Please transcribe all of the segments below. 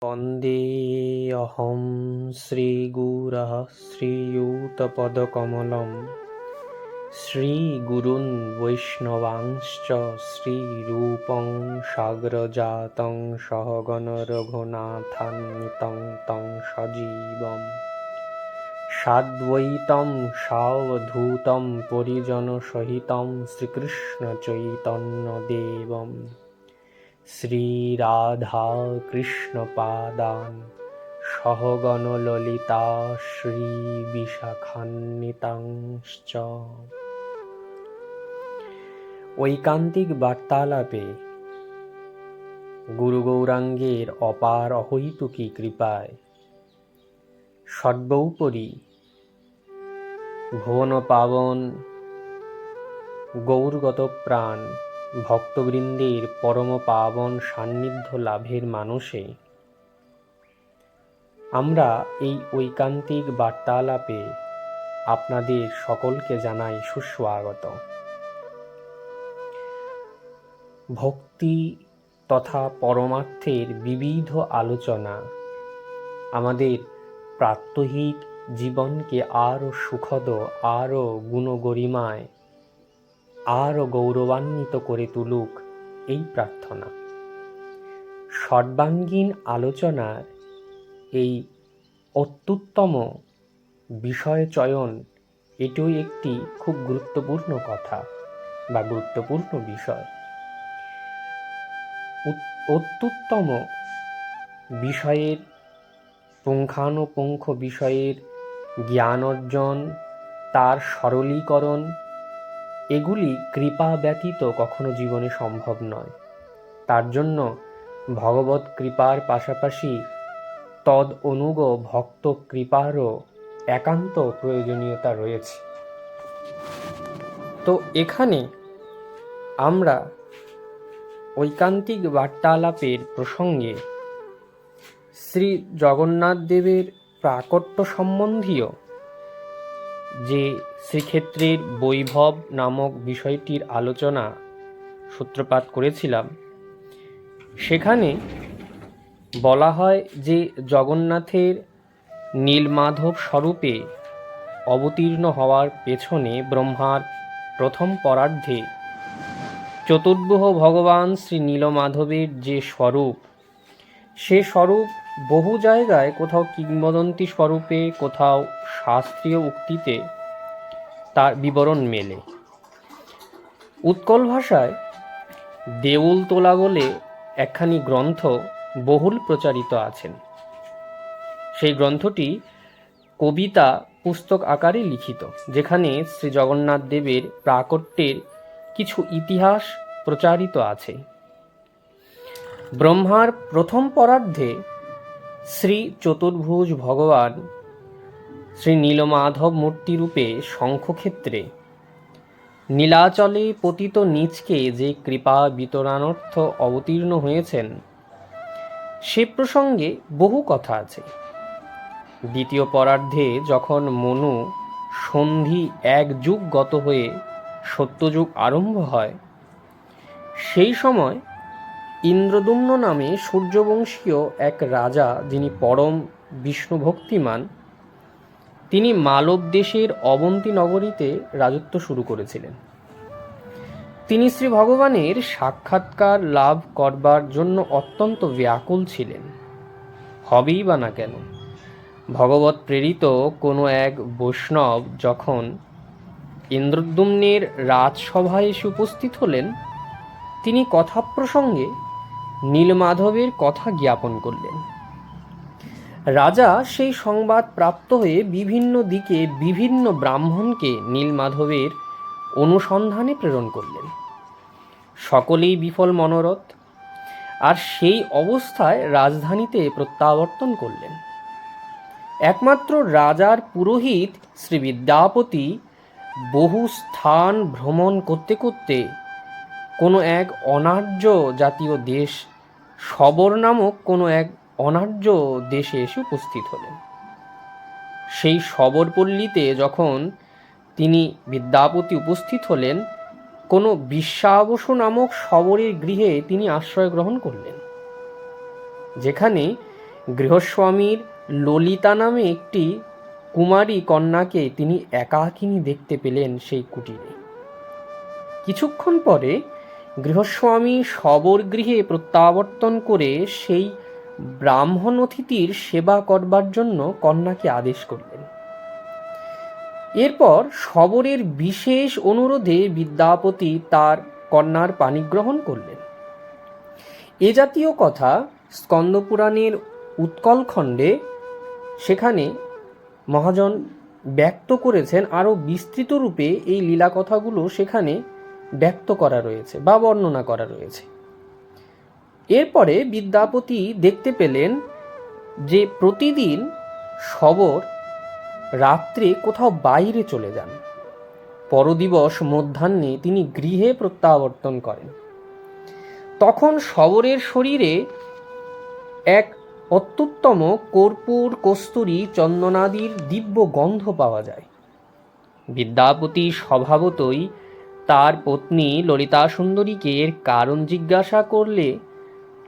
वन्देऽहं श्रीगुरः श्रीयुतपदकमलं श्रीगुरून् वैष्णवांश्च श्रीरूपं साग्रजातं सहगणरघुनाथान्वितं तं सजीवम् साद्वैतं सावधूतं परिजनसहितं श्रीकृष्णचैतन्यदेवम् श्रीराधाकृष्णपादान् सहगणललिता श्रीविशाखान्वितांश्च। ঐকান্তিক বার্তালাপে গুরু গৌরাঙ্গের অপার অহৈতুকী কৃপায় সর্বোপরি ভুবন পাবন গৌরগত প্রাণ ভক্তবৃন্দের পরম পাবন সান্নিধ্য লাভের মানসে আমরা এই ঐকান্তিক বার্তালাপে আপনাদের সকলকে জানাই সুস্বাগত। ভক্তি তথা পরমার্থের বিবিধ আলোচনা আমাদের প্রাত্যহিক জীবনকে আরও সুখদ, আরও গুণগরিমায়, আরও গৌরবান্বিত করে তুলুক এই প্রার্থনা। সর্বাঙ্গীন আলোচনার এই অত্যুত্তম বিষয় চয়ন এটিও একটি খুব গুরুত্বপূর্ণ কথা বা গুরুত্বপূর্ণ বিষয়। অত্যুত্তম বিষয়ের পুঙ্খানুপুঙ্খ বিষয়ের জ্ঞান অর্জন, তার সরলীকরণ, এগুলি কৃপা ব্যতীত কখনো জীবনে সম্ভব নয়। তার জন্য ভগবৎ কৃপার পাশাপাশি তদ অনুগ ভক্ত কৃপারও একান্ত প্রয়োজনীয়তা রয়েছে। তো এখানে আমরা ঐকান্তিক বার্তালাপের প্রসঙ্গে শ্রী জগন্নাথ দেবের প্রাকট্য সম্বন্ধীয় যে শ্রীক্ষেত্রের বৈভব নামক বিষয়টির আলোচনা সূত্রপাত করেছিলাম, সেখানে বলা হয় যে জগন্নাথের নীলমাধব স্বরূপে অবতীর্ণ হওয়ার পেছনে ব্রহ্মার প্রথম পরার্ধে চতুর্ভুজ ভগবান শ্রী নীলমাধবের যে স্বরূপ, সে স্বরূপ বহু জায়গায় কোথাও কিংবদন্তি স্বরূপে, কোথাও শাস্ত্রীয় উক্তিতে তার বিবরণ মেলে। উৎকল ভাষায় দেউল তোলা বলে একখানি গ্রন্থ বহুল প্রচারিত আছেন। সেই গ্রন্থটি কবিতা পুস্তক আকারে লিখিত, যেখানে শ্রী জগন্নাথ দেবের প্রাকট্যের কিছু ইতিহাস প্রচারিত আছে। ব্রহ্মার প্রথম পরার্ধে শ্রী চতুর্ভুজ ভগবান শ্রী নীলমাধব মূর্তিরূপে শঙ্খক্ষেত্রে নীলাচলে পতিত নীচকে যে কৃপা বিতরণার্থ অবতীর্ণ হয়েছেন, সে প্রসঙ্গে বহু কথা আছে। দ্বিতীয় পরার্ধে যখন মনু সন্ধি এক যুগ গত হয়ে সত্যযুগ আরম্ভ হয়, সেই সময় ইন্দ্রদুম্ন নামে সূর্যবংশীয় এক রাজা, যিনি পরম বিষ্ণু ভক্তিমান, তিনি মালব দেশের অবন্তী নগরীতে রাজত্ব শুরু করেছিলেন। তিনি শ্রী ভগবানের সাক্ষাৎকার লাভ করবার জন্য অত্যন্ত ব্যাকুল ছিলেন। হবেই বা না কেন, ভগবৎ প্রেরিত কোনো এক বৈষ্ণব যখন ইন্দ্রদ্যুম্নের রাজসভায় এসে উপস্থিত হলেন, তিনি কথা প্রসঙ্গে নীলমাধবের কথা জ্ঞাপন করলেন। রাজা সেই সংবাদ প্রাপ্ত হয়ে বিভিন্ন দিকে বিভিন্ন ব্রাহ্মণকে নীলমাধবের অনুসন্ধানে প্রেরণ করলেন। সকলেই বিফল মনোরথ, আর সেই অবস্থায় রাজধানীতে প্রত্যাবর্তন করলেন। একমাত্র রাজার পুরোহিত শ্রী বিদ্যাপতি বহু স্থান ভ্রমণ করতে করতে কোনো এক অনার্য জাতীয় দেশ, সবর নামক কোনো এক অনার্য দেশে এসে উপস্থিত হলেন। সেই সবরপল্লীতে যখন তিনি বিদ্যাপতি উপস্থিত হলেন, কোনো বিশ্বাবসু নামক শবরের গৃহে তিনি আশ্রয় গ্রহণ করলেন, যেখানে গৃহস্বামীর ললিতা নামে একটি কুমারী কন্যাকে তিনি একাকিনী দেখতে পেলেন সেই কুটিরে। কিছুক্ষণ পরে গৃহস্বামী শবর গৃহে প্রত্যাবর্তন করে সেই ব্রাহ্মণ অতিথির সেবা করবার জন্য কন্যাকে আদেশ করলেন। এরপর শবরের বিশেষ অনুরোধে বিদ্যাপতি তার কন্যার পাণিগ্রহণ করলেন। এ জাতীয় কথা স্কন্দপুরাণের উৎকল খণ্ডে সেখানে মহাজন ব্যক্ত করেছেন। আরও বিস্তৃত রূপে এই লীলা কথাগুলো সেখানে ব্যক্ত করা রয়েছে বা বর্ণনা করা রয়েছে। এরপরে বিদ্যাপতি দেখতে পেলেন যে প্রতিদিন শবর রাত্রে কোথাও বাইরে চলে যান। পরদিবস মধ্যাহ্নে তিনি গৃহে প্রত্যাবর্তন করেন। তখন শবরের শরীরে এক অত্যুত্তম কর্পূর, কস্তুরী, চন্দনাদির দিব্য গন্ধ পাওয়া যায়। বিদ্যাপতি স্বভাবতই তার পত্নী ললিতা সুন্দরীকে এর কারণ জিজ্ঞাসা করলে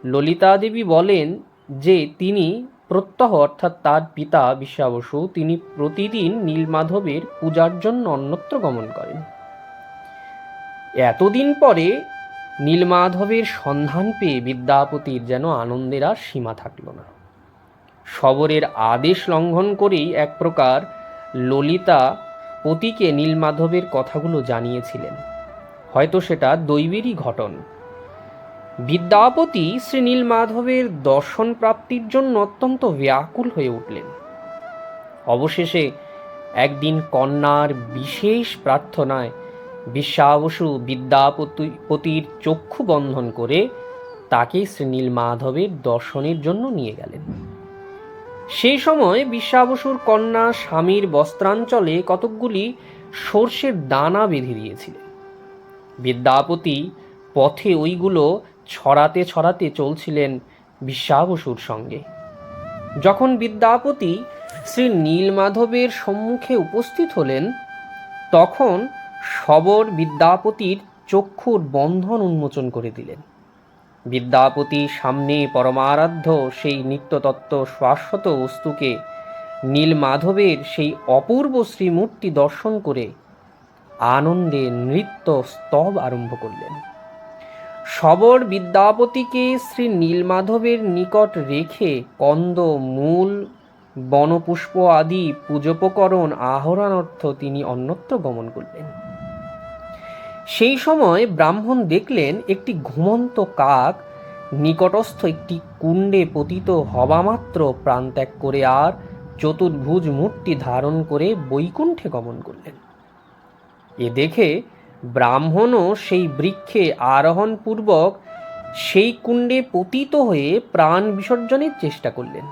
ললিতা দেবী বলেন যে তিনি প্রত্যহ, অর্থাৎ তার পিতা বিশ্বাবসু, তিনি প্রতিদিন নীলমাধবের পূজার জন্য অন্যত্র গমন করেন। এতদিন পরে নীলমাধবের সন্ধান পেয়ে বিদ্যাপতির যেন আনন্দের আর সীমা থাকল না। শবরের আদেশ লঙ্ঘন করেই এক প্রকার ললিতা পতিকে নীলমাধবের কথাগুলো জানিয়েছিলেন। হয়তো সেটা দৈবেরই ঘটন। বিদ্যাপতি শ্রী নীলমাধবের দর্শন প্রাপ্তির জন্য অত্যন্ত ব্যাকুল হয়ে উঠলেন। অবশেষে একদিন কন্যার বিশেষ প্রার্থনায় বিশ্বাবসু বিদ্যাপতির চক্ষু বন্ধন করে তাকে শ্রী নীলমাধবের দর্শনের জন্য নিয়ে গেলেন। সেই সময় বিশ্বাবসুর কন্যা স্বামীর বস্ত্রাঞ্চলে কতকগুলি সর্ষের দানা বেঁধে দিয়েছিলেন। বিদ্যাপতি পথে ওইগুলো ছড়াতে ছড়াতে চলছিলেন বিশ্বাবসুর সঙ্গে। যখন বিদ্যাপতি শ্রী নীলমাধবের সম্মুখে উপস্থিত হলেন, তখন শবর বিদ্যাপতির চক্ষুর বন্ধন উন্মোচন করে দিলেন। বিদ্যাপতি সামনে পরমারাধ্য সেই নিত্যতত্ত্ব শাশ্বত বস্তুকে, নীলমাধবের সেই অপূর্ব শ্রীমূর্তি দর্শন করে আনন্দে নৃত্য স্তব আরম্ভ করলেন। শবর বিদ্যাপতিকে শ্রী নীলমাধবের নিকট রেখে কন্দ, মূল, বনপুষ্প আদি পূজোপকরণ আহরণার্থ তিনি অন্যত্র গমন করলেন। সেই সময় ব্রাহ্মণ দেখলেন একটি ঘুমন্ত কাক নিকটস্থ একটি কুণ্ডে পতিত হবামাত্র প্রাণত্যাগ করে আর চতুর্ভুজ মূর্তি ধারণ করে বৈকুণ্ঠে গমন করলেন। এ দেখে ব্রাহ্মণও সেই বৃক্ষে আরোহণপূর্বক সেই কুণ্ডে পতিত হয়ে প্রাণ বিসর্জনের চেষ্টা করলেন।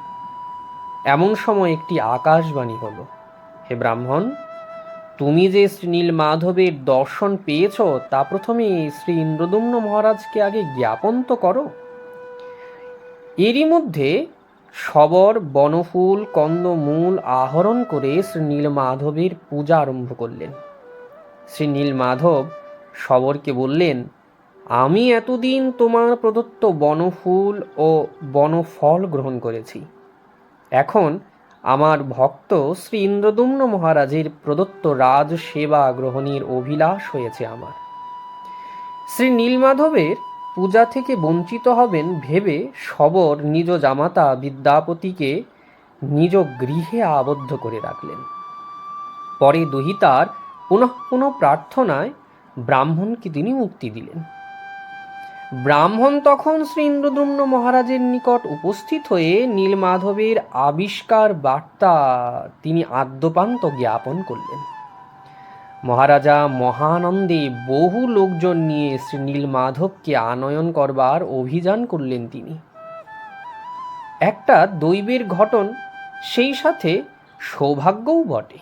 এমন সময় একটি আকাশবাণী হল, হে ব্রাহ্মণ, তুমি যে শ্রী নীলমাধবের দর্শন পেয়েছ তা প্রথমে শ্রী ইন্দ্রদম্ন মহারাজকে আগে জ্ঞাপন তো করো। এরই মধ্যে শবর বনফুল, কন্দমূল আহরণ করে শ্রী নীলমাধবের পূজা আরম্ভ করলেন। শ্রী নীলমাধব শবরকে বললেন, আমি এতদিন তোমার প্রদত্ত বনফুল ও বনফল গ্রহণ করেছি। এখন আমার ভক্ত শ্রী ইন্দ্রদম্ন মহারাজের প্রদত্ত রাজ সেবা গ্রহণের অভিলাষ হয়েছে আমার। শ্রী নীলমাধবের পূজা থেকে বঞ্চিত হবেন ভেবে শবর নিজ জামাতা বিদ্যাপতিকে নিজ গৃহে আবদ্ধ করে রাখলেন। পরে দুহিতার পুনঃ পুনঃ প্রার্থনায় ব্রাহ্মণকে তিনি মুক্তি দিলেন। ব্রাহ্মণ তখন শ্রী ইন্দ্রদম্ন মহারাজের নিকট উপস্থিত হয়ে নীলমাধবের আবিষ্কার বার্তা তিনি আদ্যপান্ত জ্ঞাপন করলেন। মহারাজা মহানন্দে বহু লোকজন নিয়ে শ্রী নীলমাধবকে আনয়ন করবার অভিযান করলেন তিনি। একটা দৈবের ঘটন, সেই সাথে সৌভাগ্যও বটে।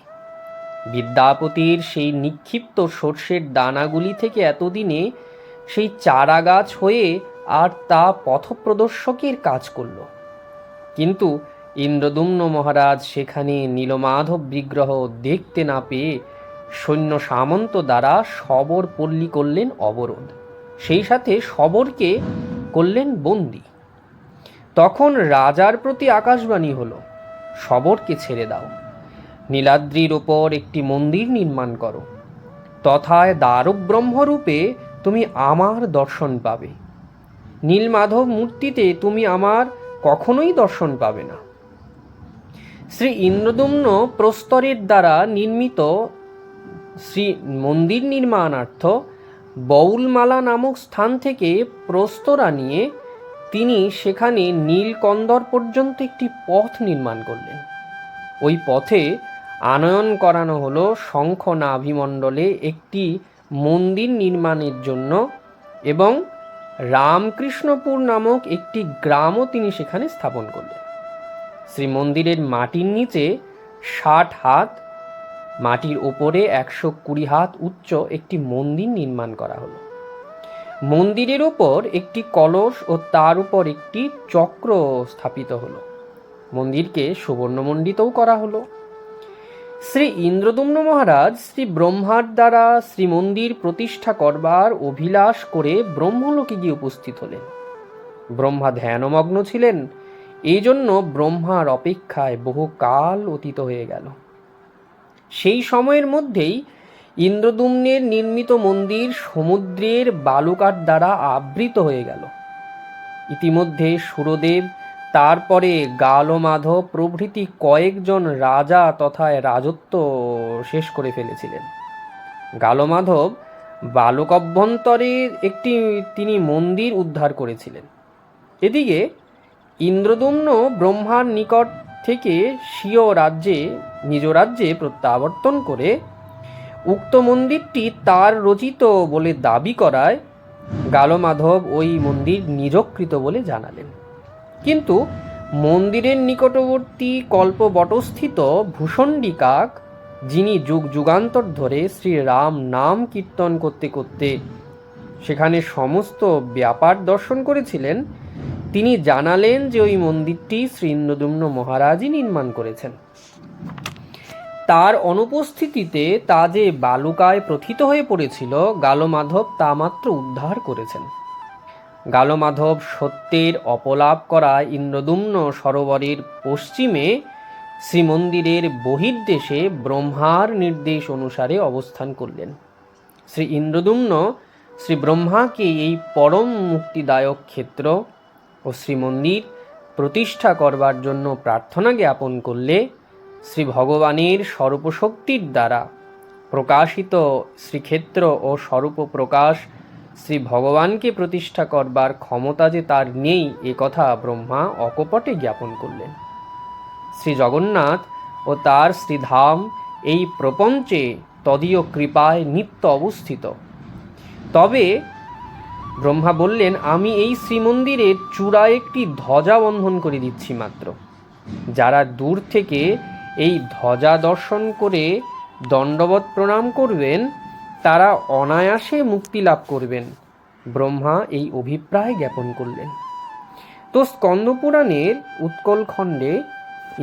বিদ্যাপতির সেই নিক্ষিপ্ত সর্ষের দানাগুলি থেকে এতদিনে সেই চারা গাছ হয়ে আর তা পথপ্রদর্শকের কাজ করল। কিন্তু ইন্দ্রদম্ন মহারাজ সেখানে নীলমাধব বিগ্রহ দেখতে না পেয়ে সৈন্য সামন্ত দ্বারা শবর পল্লী করলেন অবরোধ, সেই সাথে শবরকে করলেন বন্দী। তখন রাজার প্রতি আকাশবাণী হলো, শবরকে ছেড়ে দাও, নীলাদ্রির ওপর একটি মন্দির নির্মাণ করো, তথায় দারুব্রহ্মরূপে তুমি আমার দর্শন পাবে। নীলমাধব মূর্তিতে তুমি আমার কখনোই দর্শন পাবে না। শ্রী ইন্দ্রদুম্ন প্রস্তরের দ্বারা নির্মিত শ্রী মন্দির নির্মাণার্থ বউলমালা নামক স্থান থেকে প্রস্তর আনিয়ে তিনি সেখানে নীলকন্দর পর্যন্ত একটি পথ নির্মাণ করলেন। ওই পথে আনয়ন করানো হলো শঙ্খনাভিমণ্ডলে একটি মন্দির নির্মাণের জন্য, এবং রামকৃষ্ণপুর নামক একটি গ্রামও তিনি সেখানে স্থাপন করলেন। শ্রীমন্দিরের মাটির নিচে 60 হাত, মাটির ওপরে 120 হাত উচ্চ একটি মন্দির নির্মাণ করা হলো। মন্দিরের ওপর একটি কলস ও তার উপর একটি চক্র স্থাপিত হলো। মন্দিরকে সুবর্ণমণ্ডিতও করা হলো। শ্রী ইন্দ্রদুম্ন মহারাজ শ্রী ব্রহ্মার দ্বারা শ্রীমন্দির প্রতিষ্ঠা করবার অভিলাষ করে ব্রহ্মলোকে গিয়ে উপস্থিত হলেন। ব্রহ্মা ধ্যানমগ্ন ছিলেন, এই জন্য ব্রহ্মার অপেক্ষায় বহু কাল অতীত হয়ে গেল। সেই সময়ের মধ্যেই ইন্দ্রদুম্নের নির্মিত মন্দির সমুদ্রের বালুকার দ্বারা আবৃত হয়ে গেল। ইতিমধ্যে সুরদেব, তারপরে গালমাধব প্রভৃতি কয়েকজন রাজা তথা রাজত্ব শেষ করে ফেলেছিলেন। গালমাধব বালক অভ্যন্তরে তিনি মন্দির উদ্ধার করেছিলেন। এদিকে ইন্দ্রদুম্ন ব্রহ্মার নিকট থেকে স্বীয় নিজ রাজ্যে প্রত্যাবর্তন করে উক্ত মন্দিরটি তার রচিত বলে দাবি করায় গালমাধব ওই মন্দির নিজকৃত বলে জানালেন। কিন্তু মন্দিরের নিকটবর্তী কল্পবটস্থিত ভূষণ্ডী কাক, যিনি যুগ যুগান্তর ধরে শ্রীরাম নাম কীর্তন করতে করতে সেখানে সমস্ত ব্যাপার দর্শন করেছিলেন, তিনি জানালেন যে ওই মন্দিরটি শ্রী ইন্দ্রদুম্ন মহারাজই নির্মাণ করেছেন। তার অনুপস্থিতিতে তা যে বালুকায় প্রথিত হয়ে পড়েছিল, গালমাধব তা মাত্র উদ্ধার করেছেন। গালমাধব সত্যের অপলাপ করায় ইন্দ্রদুম্ন সরোবরের পশ্চিমে শ্রীমন্দিরের বহির্দেশে ব্রহ্মার নির্দেশ অনুসারে অবস্থান করলেন। শ্রী ইন্দ্রদুম্ন শ্রী ব্রহ্মাকে এই পরম মুক্তিদায়ক ক্ষেত্র ও শ্রীমন্দির প্রতিষ্ঠা করবার জন্য প্রার্থনা জ্ঞাপন করলে শ্রী ভগবানের স্বরূপশক্তির দ্বারা প্রকাশিত শ্রীক্ষেত্র ও স্বরূপ প্রকাশ শ্রী ভগবানকে প্রতিষ্ঠা করবার ক্ষমতা যে তার নেই, এ কথা ব্রহ্মা অকপটে জ্ঞাপন করলেন। শ্রী জগন্নাথ ও তার শ্রীধাম এই প্রপঞ্চে তদীয় কৃপায় নিত্য অবস্থিত। তবে ব্রহ্মা বললেন, আমি এই শ্রীমন্দিরের চূড়ায় একটি ধ্বজা বন্ধন করে দিচ্ছি মাত্র। যারা দূর থেকে এই ধ্বজা দর্শন করে দণ্ডবৎ প্রণাম করবেন, তারা অনায়াসে মুক্তি লাভ করবেন। ব্রহ্মা এই অভিপ্রায় জ্ঞাপন করলেন। তো স্কন্দপুরাণের উৎকলখণ্ডে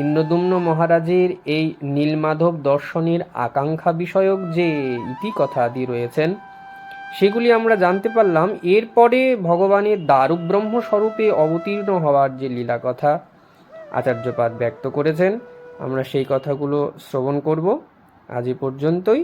ইন্দ্রদুম্ন মহারাজের এই নীলমাধব দর্শনের আকাঙ্ক্ষা বিষয়ক যে ইতিকথা আদি রয়েছেন, সেগুলি আমরা জানতে পারলাম। এরপরে ভগবানের দারুব্রহ্ম স্বরূপে অবতীর্ণ হওয়ার যে লীলা কথা আচার্যপাদ ব্যক্ত করেছেন, আমরা সেই কথাগুলো শ্রবণ করব। আজ এ পর্যন্তই।